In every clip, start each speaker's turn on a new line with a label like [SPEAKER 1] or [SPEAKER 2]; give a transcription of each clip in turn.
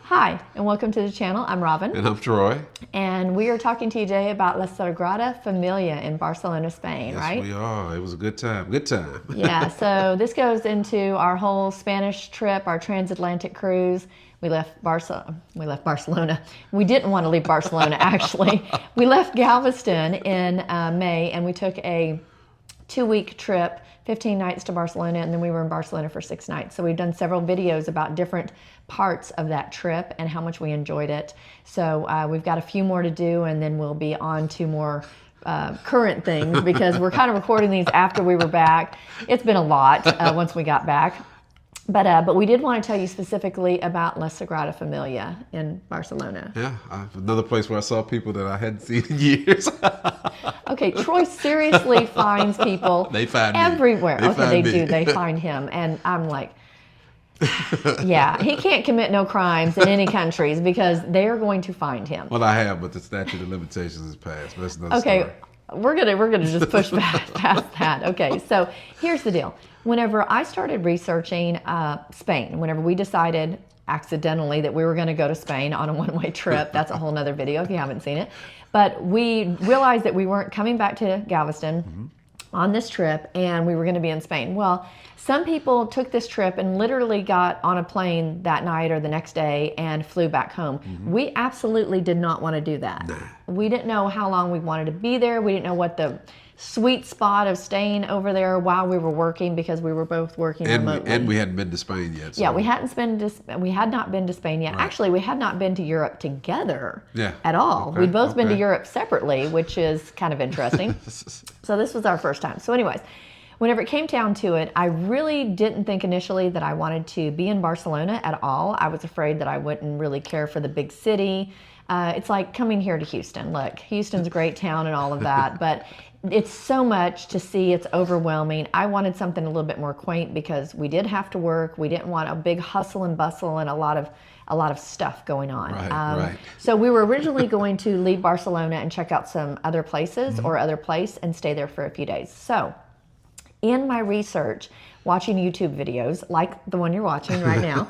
[SPEAKER 1] Hi, and welcome to the channel. I'm Robin.
[SPEAKER 2] And I'm Troy.
[SPEAKER 1] And we are talking to you today about La Sagrada Familia in Barcelona, Spain,
[SPEAKER 2] Yes,
[SPEAKER 1] right?
[SPEAKER 2] we are. It was a good time. Good time.
[SPEAKER 1] Yeah, so this goes into our whole Spanish trip, our transatlantic cruise. We left Barcelona. We didn't want to leave Barcelona, actually. We left Galveston in May, and we took a 2-week trip, 15 nights to Barcelona, and then we were in Barcelona for 6 nights. So we've done several videos about different parts of that trip and how much we enjoyed it. So we've got a few more to do, and then we'll be on to more current things because we're kind of recording these after we were back. It's been a lot once we got back. But we did want to tell you specifically about La Sagrada Familia in Barcelona.
[SPEAKER 2] Yeah, another place where I saw people that I hadn't seen in years.
[SPEAKER 1] Okay, Troy seriously finds people
[SPEAKER 2] They find me.
[SPEAKER 1] everywhere.
[SPEAKER 2] They
[SPEAKER 1] Okay,
[SPEAKER 2] find
[SPEAKER 1] they
[SPEAKER 2] me.
[SPEAKER 1] do. They find him. And I'm like, yeah, he can't commit no crimes in any countries because they are going to find him.
[SPEAKER 2] Well, I have, but the statute of limitations is passed. But that's another
[SPEAKER 1] Okay,
[SPEAKER 2] story.
[SPEAKER 1] we're gonna just push past that. Okay, so here's the deal. Whenever I started researching Spain, whenever we decided accidentally that we were going to go to Spain on a one-way trip, that's a whole nother video if you haven't seen it. But we realized that we weren't coming back to Galveston on this trip, and we were going to be in Spain. Well, some people took this trip and literally got on a plane that night or the next day and flew back home. We absolutely did not want to do that. We didn't know how long we wanted to be there. We didn't know what the sweet spot of staying over there while we were working, because we were both working remotely.
[SPEAKER 2] And we hadn't been to Spain yet. So.
[SPEAKER 1] Yeah, we had not been to Spain yet.
[SPEAKER 2] Right.
[SPEAKER 1] Actually, we had not been to Europe together
[SPEAKER 2] Yeah.
[SPEAKER 1] at all.
[SPEAKER 2] Okay,
[SPEAKER 1] We'd both been to
[SPEAKER 2] okay.
[SPEAKER 1] Europe separately, which is kind of interesting. So this was our first time. So anyways, whenever it came down to it, I really didn't think initially that I wanted to be in Barcelona at all. I was afraid that I wouldn't really care for the big city. It's like coming here to Houston. Look, Houston's a great town and all of that, but it's so much to see. It's overwhelming. I wanted something a little bit more quaint because we did have to work. We didn't want a big hustle and bustle and a lot of stuff going on.
[SPEAKER 2] Right.
[SPEAKER 1] So we were originally going to leave Barcelona and check out some other places or other place and stay there for a few days. So in my research, watching YouTube videos like the one you're watching right now,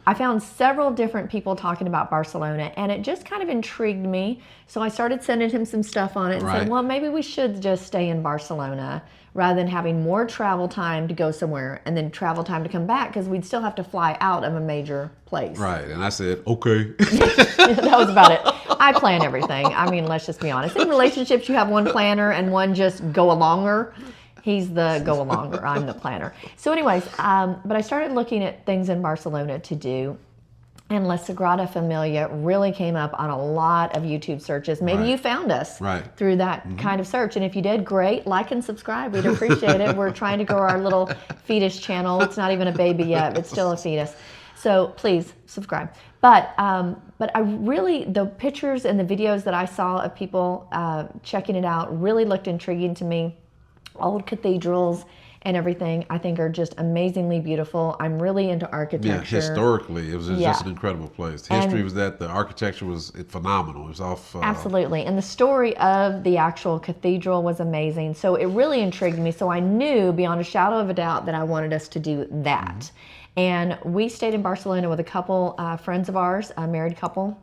[SPEAKER 1] I found several different people talking about Barcelona, and it just kind of intrigued me. So I started sending him some stuff on it and
[SPEAKER 2] Right.
[SPEAKER 1] said, well, maybe we should just stay in Barcelona rather than having more travel time to go somewhere and then travel time to come back, because we'd still have to fly out of a major place.
[SPEAKER 2] Right. And I said, okay.
[SPEAKER 1] That was about it. I plan everything. I mean, let's just be honest. In relationships, you have one planner and one just go-alonger. He's the go-alonger. I'm the planner. So anyways, but I started looking at things in Barcelona to do, and La Sagrada Familia really came up on a lot of YouTube searches. Maybe
[SPEAKER 2] Right.
[SPEAKER 1] you found us
[SPEAKER 2] Right.
[SPEAKER 1] through that kind of search. And if you did, great. Like and subscribe. We'd appreciate it. We're trying to grow our little fetus channel. It's not even a baby yet. It's still a fetus. So please subscribe. But I really, the pictures and the videos that I saw of people checking it out really looked intriguing to me. Old cathedrals and everything, I think, are just amazingly beautiful. I'm really into architecture.
[SPEAKER 2] Yeah, historically, it was just an incredible place. History was that, the architecture was phenomenal. It was off.
[SPEAKER 1] Absolutely. And the story of the actual cathedral was amazing. So it really intrigued me. So I knew beyond a shadow of a doubt that I wanted us to do that. And we stayed in Barcelona with a couple friends of ours, a married couple.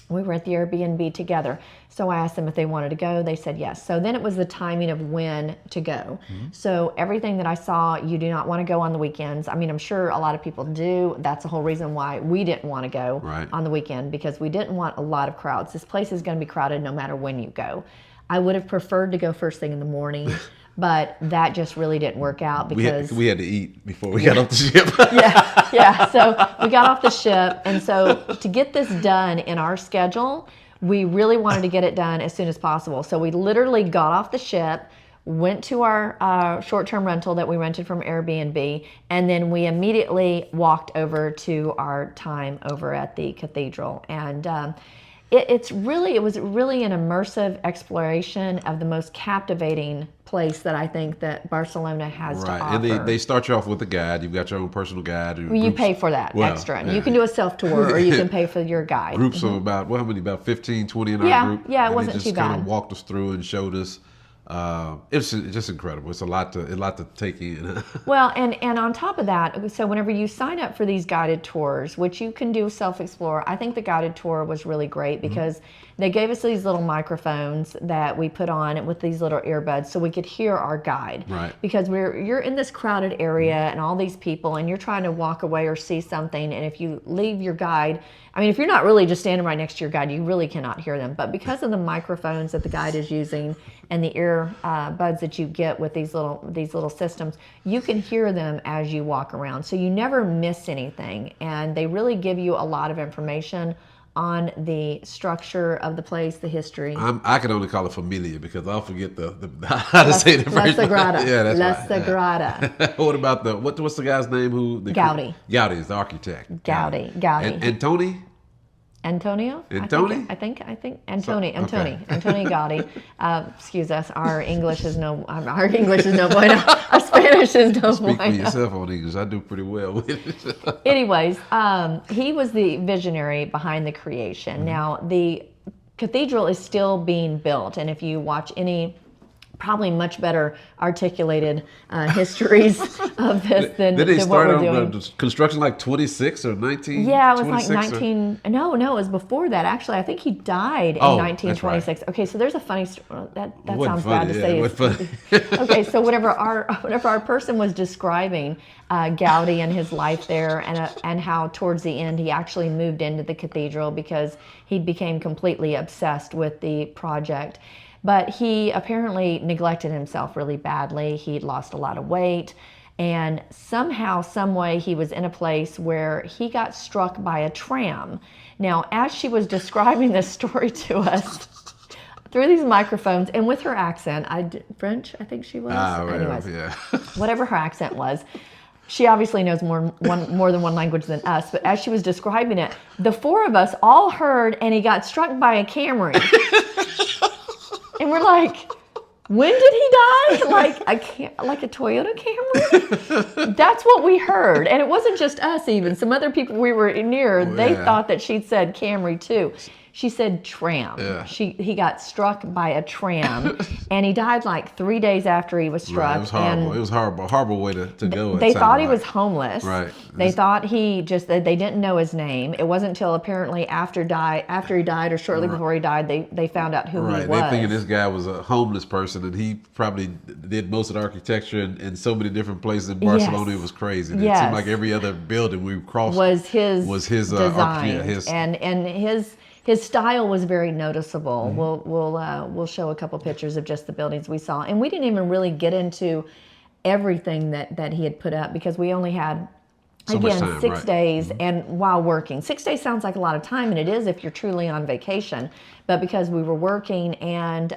[SPEAKER 1] We were at the Airbnb together. So I asked them if they wanted to go. They said yes. So then it was the timing of when to go. So everything that I saw, you do not want to go on the weekends. I mean, I'm sure a lot of people do. That's the whole reason why we didn't want to go on the weekend, because we didn't want a lot of crowds. This place is going to be crowded no matter when you go. I would have preferred to go first thing in the morning, but that just really didn't work out because
[SPEAKER 2] we had to eat before we got off the ship.
[SPEAKER 1] yeah. So we got off the ship, and so to get this done in our schedule, we really wanted to get it done as soon as possible. So we literally got off the ship, went to our short-term rental that we rented from Airbnb, and then we immediately walked over to our time over at the cathedral. And it was really an immersive exploration of the most captivating place that I think that Barcelona has to offer.
[SPEAKER 2] And they start you off with a guide. You've got your own personal guide.
[SPEAKER 1] Well, you pay for that extra. You can do a self-tour, or you can pay for your guide.
[SPEAKER 2] Groups of about 15, 20 in our group.
[SPEAKER 1] Yeah, it
[SPEAKER 2] and
[SPEAKER 1] wasn't
[SPEAKER 2] they just
[SPEAKER 1] too
[SPEAKER 2] kind
[SPEAKER 1] bad.
[SPEAKER 2] of walked us through and showed us It's just incredible. It's a lot to take in.
[SPEAKER 1] Well, and on top of that, so whenever you sign up for these guided tours, which you can do self-explore, I think the guided tour was really great because they gave us these little microphones that we put on with these little earbuds so we could hear our guide.
[SPEAKER 2] Right.
[SPEAKER 1] Because you're in this crowded area and all these people and you're trying to walk away or see something, and if you leave your guide, I mean, if you're not really just standing right next to your guide, you really cannot hear them. But because of the microphones that the guide is using and the ear buds that you get with these little systems, you can hear them as you walk around. So you never miss anything. And they really give you a lot of information on the structure of the place, the history.
[SPEAKER 2] I can only call it Familia because I'll forget the how to say the first.
[SPEAKER 1] La Sagrada.
[SPEAKER 2] Yeah, that's
[SPEAKER 1] La
[SPEAKER 2] right.
[SPEAKER 1] Sagrada.
[SPEAKER 2] What about what's the guy's name
[SPEAKER 1] Gaudi.
[SPEAKER 2] Gaudi is the architect.
[SPEAKER 1] Gaudi.
[SPEAKER 2] And Antoni?
[SPEAKER 1] Antonio?
[SPEAKER 2] Antoni?
[SPEAKER 1] I think Antoni. Antoni Guadi. Excuse us. Our English is no bueno. Our Spanish is no bueno.
[SPEAKER 2] Speak for yourself on English. I do pretty well with it.
[SPEAKER 1] Anyways, he was the visionary behind the creation. Now, the cathedral is still being built, and if you watch any probably much better articulated histories of this than what we're doing.
[SPEAKER 2] Construction like 26 or 19?
[SPEAKER 1] Yeah, it was like 19. No, it was before that. Actually, I think he died in 1926. Right. Okay, so there's a funny story. That sounds bad to say. Okay, so whenever our person was describing Gaudi and his life there, and how towards the end he actually moved into the cathedral because he became completely obsessed with the project. But he apparently neglected himself really badly. He'd lost a lot of weight. And somehow, some way, he was in a place where he got struck by a tram. Now, as she was describing this story to us through these microphones and with her accent, French, I think she was. Anyways,
[SPEAKER 2] yeah.
[SPEAKER 1] Whatever her accent was, she obviously knows more than one language than us. But as she was describing it, the four of us all heard, and he got struck by a Camry. And we're like, when did he die? Like a Toyota Camry? That's what we heard. And it wasn't just us even. Some other people we were near, they thought that she'd said Camry too. She said tram. Yeah. He got struck by a tram, and he died like 3 days after he was struck. Right.
[SPEAKER 2] It was horrible. And it was horrible way to go.
[SPEAKER 1] They thought he was homeless.
[SPEAKER 2] Right.
[SPEAKER 1] They thought they didn't know his name. It wasn't until apparently after he died or shortly before he died, they found out who he was.
[SPEAKER 2] They thinking this guy was a homeless person, and he probably did most of the architecture in so many different places in Barcelona. It was crazy. It seemed like every other building we crossed was his
[SPEAKER 1] design. And his style was very noticeable. We'll show a couple pictures of just the buildings we saw, and we didn't even really get into everything that he had put up because we only had again 6 days, and while working. 6 days sounds like a lot of time, and it is if you're truly on vacation. But because we were working and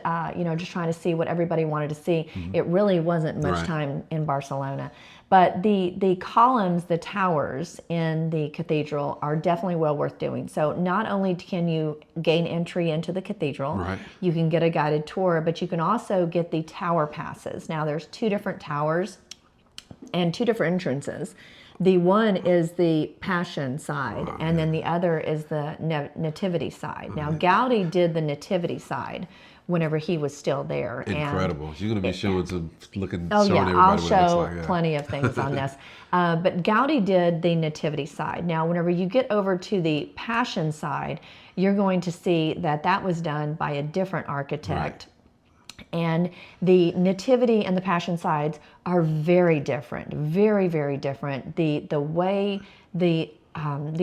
[SPEAKER 1] just trying to see what everybody wanted to see, it really wasn't much time in Barcelona. But the columns, the towers in the cathedral are definitely well worth doing. So not only can you gain entry into the cathedral, you can get a guided tour, but you can also get the tower passes. Now there's 2 different towers and 2 different entrances. The one is the Passion side, and then the other is the Nativity side. Now Gaudi did the Nativity side whenever he was still there.
[SPEAKER 2] Incredible.
[SPEAKER 1] And
[SPEAKER 2] you're going to be showing showing everybody
[SPEAKER 1] I'll
[SPEAKER 2] what
[SPEAKER 1] show
[SPEAKER 2] it looks like.
[SPEAKER 1] plenty of things on this. But Gaudi did the Nativity side. Now, whenever you get over to the Passion side, you're going to see that was done by a different architect. And the Nativity and the Passion sides are very different, very, very different. The way the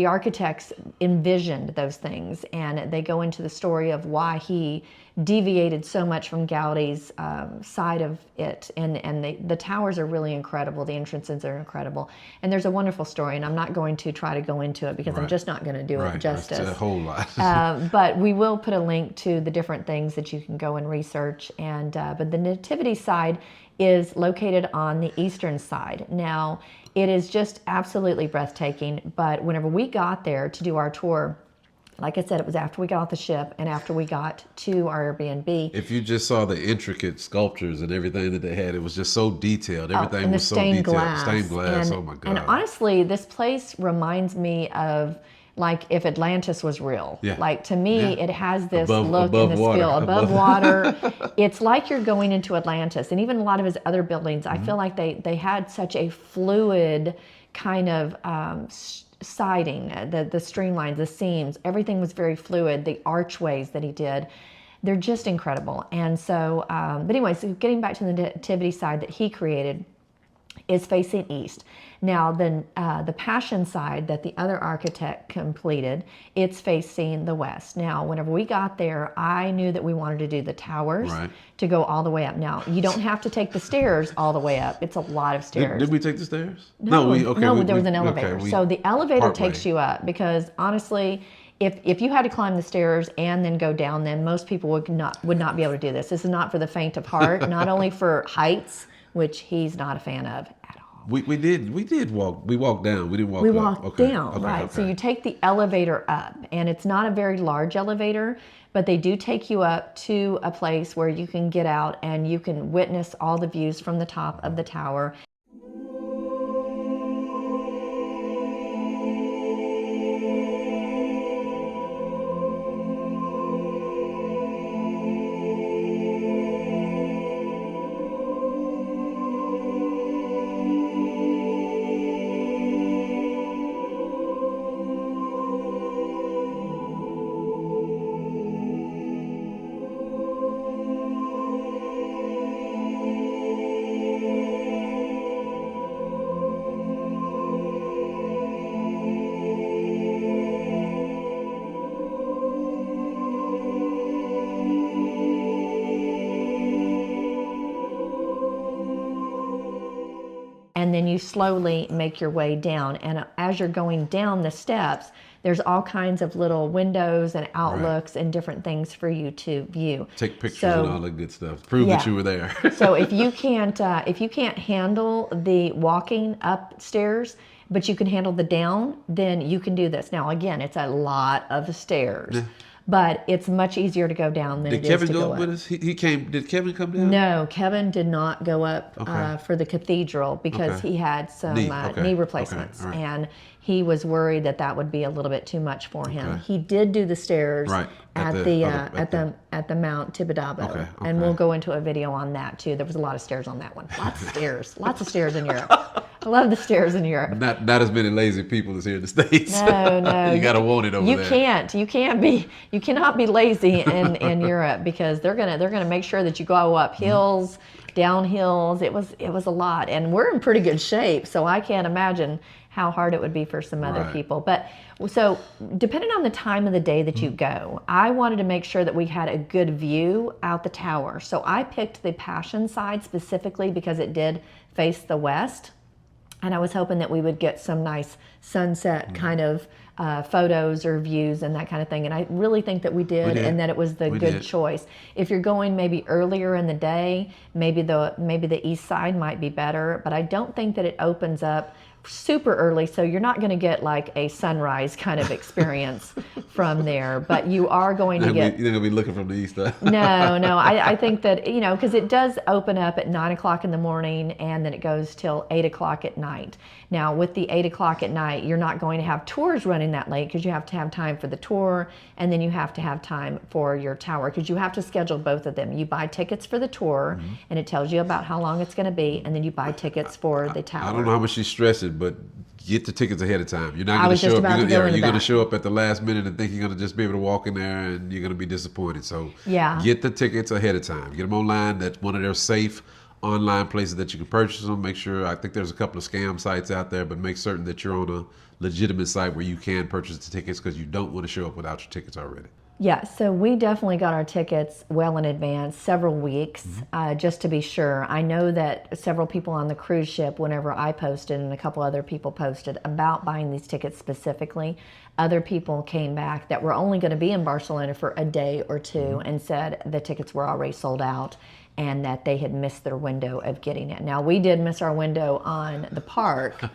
[SPEAKER 1] architects envisioned those things, and they go into the story of why he deviated so much from Gaudi's side of it. And the towers are really incredible. The entrances are incredible. And there's a wonderful story, and I'm not going to try to go into it because I'm just not going to do it justice.
[SPEAKER 2] That's a whole lot.
[SPEAKER 1] But we will put a link to the different things that you can go and research. And but the Nativity side is located on the eastern side. Now, it is just absolutely breathtaking, but whenever we got there to do our tour, like I said, it was after we got off the ship and after we got to our Airbnb.
[SPEAKER 2] If you just saw the intricate sculptures and everything that they had, it was just so detailed. Everything was so detailed. Stained glass, oh my God.
[SPEAKER 1] And honestly, this place reminds me of like if Atlantis was real.
[SPEAKER 2] Yeah.
[SPEAKER 1] Like to me, it has this
[SPEAKER 2] Above
[SPEAKER 1] look and this
[SPEAKER 2] water.
[SPEAKER 1] feel above water. It's like you're going into Atlantis. And even a lot of his other buildings, I feel like they had such a fluid kind of siding, the streamlines, the seams, everything was very fluid. The archways that he did, they're just incredible. And so, but anyway, so getting back to the nativity side that he created is facing east. Now, then the Passion side that the other architect completed, it's facing the west. Now, whenever we got there, I knew that we wanted to do the towers to go all the way up. Now, you don't have to take the stairs all the way up. It's a lot of stairs.
[SPEAKER 2] Did we take the stairs?
[SPEAKER 1] No, there was an elevator. So the elevator takes you up because honestly, if you had to climb the stairs and then go down, then most people would not be able to do this. This is not for the faint of heart, not only for heights, which he's not a fan of at all.
[SPEAKER 2] We did walk. We walked down. We didn't walk up.
[SPEAKER 1] We walked down, right. Okay. So you take the elevator up, and it's not a very large elevator, but they do take you up to a place where you can get out and you can witness all the views from the top of the tower. And then you slowly make your way down. And as you're going down the steps, there's all kinds of little windows and outlooks and different things for you to view.
[SPEAKER 2] Take pictures and all that good stuff. Prove that you were there.
[SPEAKER 1] So if you can't handle the walking upstairs, but you can handle the down, then you can do this. Now again, it's a lot of stairs. Yeah. But it's much easier to go down than it is to go up. Did Kevin go up with us?
[SPEAKER 2] He came. Did Kevin come down?
[SPEAKER 1] No, Kevin did not go up for the cathedral because he had some knee replacements, and he was worried that would be a little bit too much for him. He did do the stairs at the Mount Tibidabo, and we'll go into a video on that too. There was a lot of stairs on that one. Lots of stairs in Europe. I love the stairs in Europe.
[SPEAKER 2] Not as many lazy people as here in the States.
[SPEAKER 1] No.
[SPEAKER 2] You gotta want it over there.
[SPEAKER 1] You cannot be lazy in Europe because they're gonna make sure that you go up hills, down hills. It was a lot, and we're in pretty good shape, so I can't imagine how hard it would be for some other people. But so depending on the time of the day that you go, I wanted to make sure that we had a good view out the tower. So I picked the Passion side specifically because it did face the west. And I was hoping that we would get some nice sunset kind of photos or views and that kind of thing. And I really think that we did. And that it was the good choice. If you're going maybe earlier in the day, maybe the east side might be better. But I don't think that it opens up super early, so you're not going to get like a sunrise kind of experience from there, but you are going to get...
[SPEAKER 2] You're not going to be looking from the east side.
[SPEAKER 1] No, I think that, because it does open up at 9 o'clock in the morning and then it goes till 8 o'clock at night. Now, with the 8 o'clock at night, you're not going to have tours running that late because you have to have time for the tour and then you have to have time for your tower because you have to schedule both of them. You buy tickets for the tour and it tells you about how long it's going to be, and then you buy tickets for the tower.
[SPEAKER 2] I don't know how much she's stressing, but get the tickets ahead of time. You're not going to show up. You're going to show up at the last minute and think you're going to just be able to walk in there, and you're going to be disappointed. So get the tickets ahead of time. Get them online. That's one of their safe online places that you can purchase them. Make sure. I think there's a couple of scam sites out there, but make certain that you're on a legitimate site where you can purchase the tickets because you don't want to show up without your tickets already.
[SPEAKER 1] Yeah, so we definitely got our tickets well in advance, several weeks, just to be sure. I know that several people on the cruise ship, whenever I posted and a couple other people posted about buying these tickets specifically, other people came back that were only going to be in Barcelona for a day or two and said the tickets were already sold out and that they had missed their window of getting it. Now, we did miss our window on the park,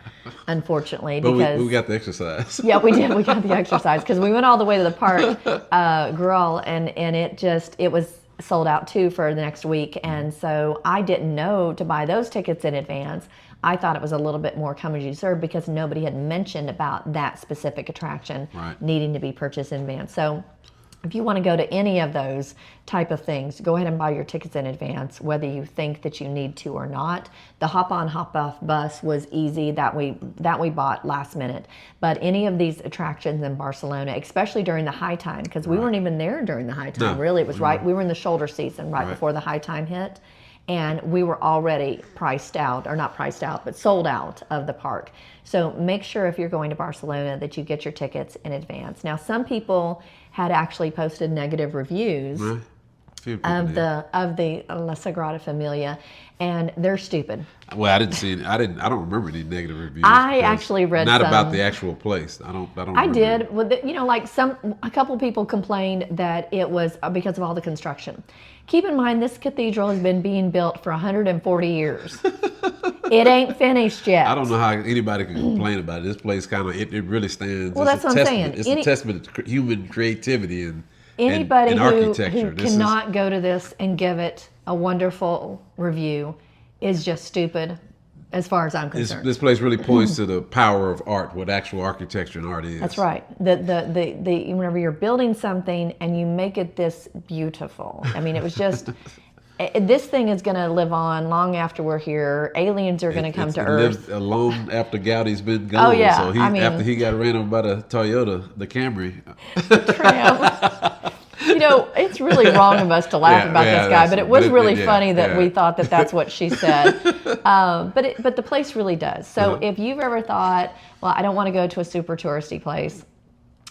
[SPEAKER 1] unfortunately.
[SPEAKER 2] But
[SPEAKER 1] because
[SPEAKER 2] we got the exercise.
[SPEAKER 1] Yeah, we did. We got the exercise because we went all the way to the park, Gruel, and it was sold out too for the next week. And so I didn't know to buy those tickets in advance. I thought it was a little bit more come as you serve because nobody had mentioned about that specific attraction needing to be purchased in advance. So if you want to go to any of those type of things, go ahead and buy your tickets in advance, whether you think that you need to or not. The hop-on, hop-off bus was easy, that we bought last minute. But any of these attractions in Barcelona, especially during the high time, because we weren't even there during the high time, really. It was we were in the shoulder season right before the high time hit. And we were already priced out, or not priced out, but sold out of the park. So make sure if you're going to Barcelona that you get your tickets in advance. Now, some people had actually posted negative reviews of the La Sagrada Familia, and they're stupid.
[SPEAKER 2] Well, I didn't see it. I don't remember any negative reviews.
[SPEAKER 1] I actually read
[SPEAKER 2] not
[SPEAKER 1] some.
[SPEAKER 2] About the actual place. I don't.
[SPEAKER 1] I did. Well, you know, like a couple people complained that it was because of all the construction. Keep in mind, this cathedral has been being built for 140 years. It ain't finished yet.
[SPEAKER 2] I don't know how anybody can complain about it. This place kind of, it really stands.
[SPEAKER 1] Well, that's what I'm saying.
[SPEAKER 2] It's a testament to human creativity and
[SPEAKER 1] anybody
[SPEAKER 2] architecture.
[SPEAKER 1] Who cannot go to this and give it a wonderful review is just stupid, as far as I'm concerned.
[SPEAKER 2] This place really points to the power of art, what actual architecture and art is.
[SPEAKER 1] That's right. The whenever you're building something and you make it this beautiful. I mean, it was just. This thing is going to live on long after we're here. Aliens are going to come to Earth.
[SPEAKER 2] Lived long after Gaudi's been gone.
[SPEAKER 1] Oh, yeah.
[SPEAKER 2] So after he got ran over by the Toyota, the Camry.
[SPEAKER 1] Tram. You know, it's really wrong of us to laugh about this guy, but it was really funny that we thought that that's what she said. But the place really does. So if you've ever thought, well, I don't want to go to a super touristy place.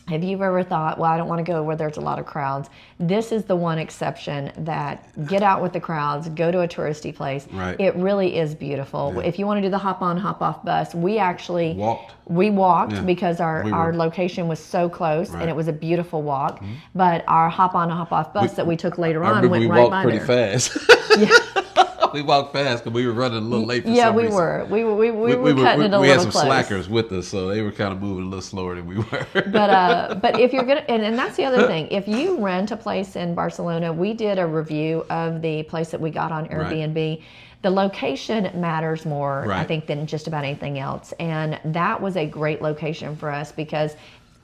[SPEAKER 1] Have you ever thought, well, I don't want to go where there's a lot of crowds? This is the one exception that get out with the crowds, go to a touristy place.
[SPEAKER 2] Right.
[SPEAKER 1] It really is beautiful. Yeah. If you want to do the hop-on, hop-off bus, we actually
[SPEAKER 2] walked.
[SPEAKER 1] We walked because our location was so close and it was a beautiful walk. Mm-hmm. But our hop-on, hop-off bus that we took later on went right by there.
[SPEAKER 2] We walked pretty fast. We walked fast because we were running a little late for some reason.
[SPEAKER 1] We were cutting it a little close.
[SPEAKER 2] We had some slackers with us, so they were kind of moving a little slower than we were.
[SPEAKER 1] But if you're gonna, and that's the other thing, if you rent a place in Barcelona, we did a review of the place that we got on Airbnb. Right. The location matters more, I think, than just about anything else. And that was a great location for us because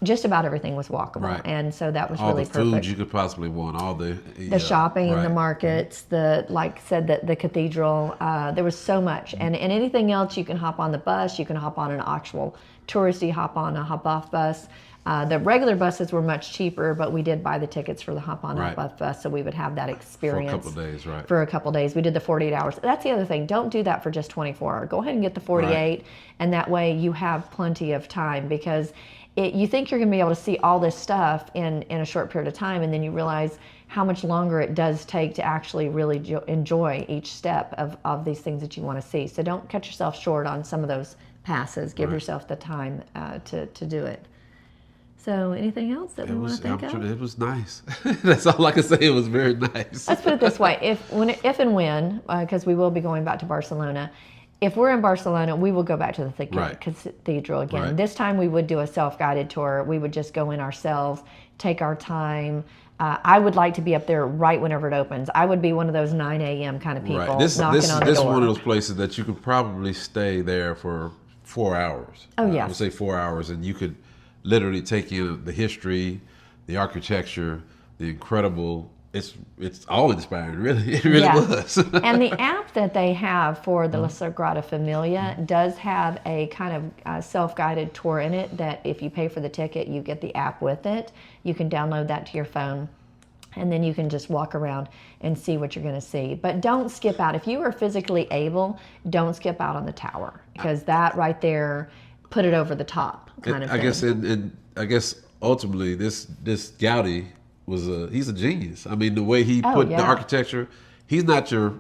[SPEAKER 1] just about everything was walkable, and so that was really perfect. All the food
[SPEAKER 2] you could possibly want, all the
[SPEAKER 1] shopping, the markets, the cathedral. There was so much, and anything else you can hop on the bus. You can hop on an actual touristy hop-on, a hop-off bus. The regular buses were much cheaper, but we did buy the tickets for the hop-on, hop-off bus, so we would have that experience for a couple of days. We did the 48 hours. That's the other thing. Don't do that for just 24 hours. Go ahead and get the 48, and that way you have plenty of time because. You think you're going to be able to see all this stuff in a short period of time, and then you realize how much longer it does take to actually really enjoy each step of these things that you want to see. So don't cut yourself short on some of those passes. Give yourself the time to do it. So anything else that we want to think of?
[SPEAKER 2] It was nice. That's all I can say. It was very nice.
[SPEAKER 1] Let's put it this way. If and when, because we will be going back to Barcelona, if we're in Barcelona, we will go back to the cathedral again. Right. This time we would do a self-guided tour. We would just go in ourselves, take our time. I would like to be up there right whenever it opens. I would be one of those 9 a.m. kind of people knocking on the door.
[SPEAKER 2] This is one of those places that you could probably stay there for 4 hours.
[SPEAKER 1] Oh, yeah.
[SPEAKER 2] I would say 4 hours, and you could literally take in the history, the architecture, the incredible... It's all inspiring, really. It really was.
[SPEAKER 1] And the app that they have for the La Sagrada Familia does have a kind of self-guided tour in it that if you pay for the ticket, you get the app with it. You can download that to your phone, and then you can just walk around and see what you're going to see. But don't skip out. If you are physically able, don't skip out on the tower because that right there, put it over the top kind of thing.
[SPEAKER 2] I guess ultimately this Gaudi... he's a genius. I mean, the way he put the architecture, he's not your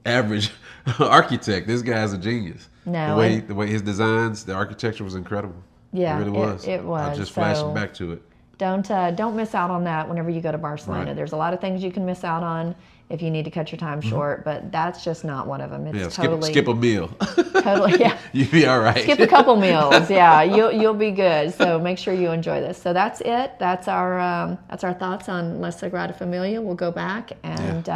[SPEAKER 2] average architect. This guy's a genius.
[SPEAKER 1] No.
[SPEAKER 2] The way his designs, the architecture was incredible.
[SPEAKER 1] Yeah,
[SPEAKER 2] it really was.
[SPEAKER 1] It was.
[SPEAKER 2] I'm just flashing back to it.
[SPEAKER 1] Don't miss out on that whenever you go to Barcelona.
[SPEAKER 2] Right.
[SPEAKER 1] There's a lot of things you can miss out on if you need to cut your time short, but that's just not one of them. It's
[SPEAKER 2] skip a meal.
[SPEAKER 1] Totally, yeah.
[SPEAKER 2] You'll be all right.
[SPEAKER 1] Skip a couple meals, yeah. You'll be good. So make sure you enjoy this. So that's it. That's our thoughts on La Sagrada Familia. We'll go back and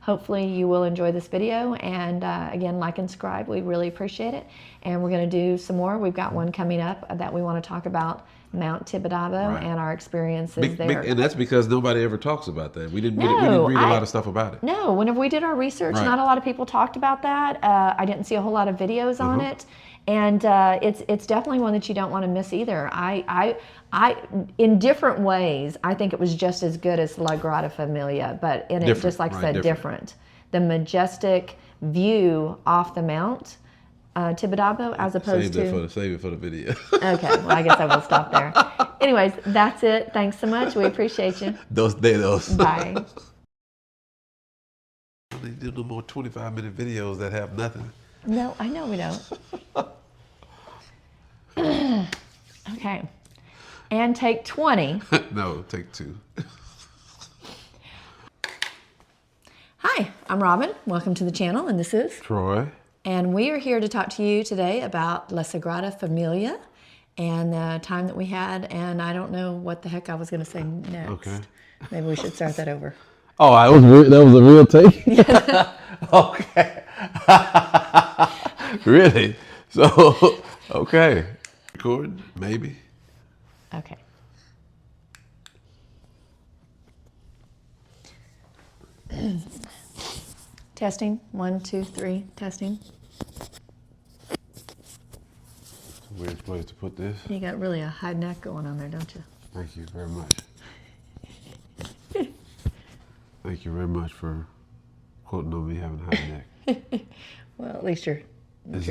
[SPEAKER 1] hopefully you will enjoy this video. And again, like and subscribe. We really appreciate it. And we're going to do some more. We've got one coming up that we want to talk about. Mount Tibidabo and our experiences there.
[SPEAKER 2] And that's because nobody ever talks about that. We didn't read a lot of stuff about it.
[SPEAKER 1] No, whenever we did our research, not a lot of people talked about that. I didn't see a whole lot of videos on it. And it's definitely one that you don't want to miss either. I in different ways, I think it was just as good as La Sagrada Familia, but in it, just like I said, different. The majestic view off the Mount Tibidabo as opposed to...
[SPEAKER 2] Save it for the video.
[SPEAKER 1] Okay, well, I guess I will stop there. Anyways, that's it. Thanks so much. We appreciate you.
[SPEAKER 2] Those.
[SPEAKER 1] Bye.
[SPEAKER 2] They do no more 25-minute videos that have nothing.
[SPEAKER 1] No, I know we don't. Okay. And take 20.
[SPEAKER 2] No, take 2.
[SPEAKER 1] Hi, I'm Robin. Welcome to the channel, and this is...
[SPEAKER 2] Troy.
[SPEAKER 1] And we are here to talk to you today about La Sagrada Familia and the time that we had, and I don't know what the heck I was going to say next.
[SPEAKER 2] Okay.
[SPEAKER 1] Maybe we should start that over.
[SPEAKER 3] Oh, that was a real take?
[SPEAKER 2] Okay. Really? So, okay. Recording? Maybe.
[SPEAKER 1] Okay. Testing. 1, 2, 3. Testing.
[SPEAKER 2] Weird place to put this.
[SPEAKER 1] You got really a high neck going on there, don't you?
[SPEAKER 2] Thank you very much. Thank you very much for quoting on me having a high neck.
[SPEAKER 1] Well, at least your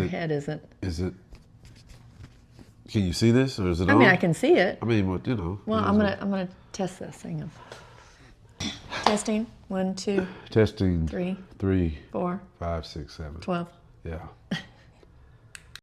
[SPEAKER 1] head isn't.
[SPEAKER 2] Is it? Can you see this, or is it on?
[SPEAKER 1] I mean, I can see it.
[SPEAKER 2] I mean, what, you know.
[SPEAKER 1] Well, I'm gonna test this. Hang on. Testing. 1, 2.
[SPEAKER 2] Testing.
[SPEAKER 1] 3.
[SPEAKER 2] 3.
[SPEAKER 1] 4.
[SPEAKER 2] 5, 6, 7.
[SPEAKER 1] 12.
[SPEAKER 2] Yeah.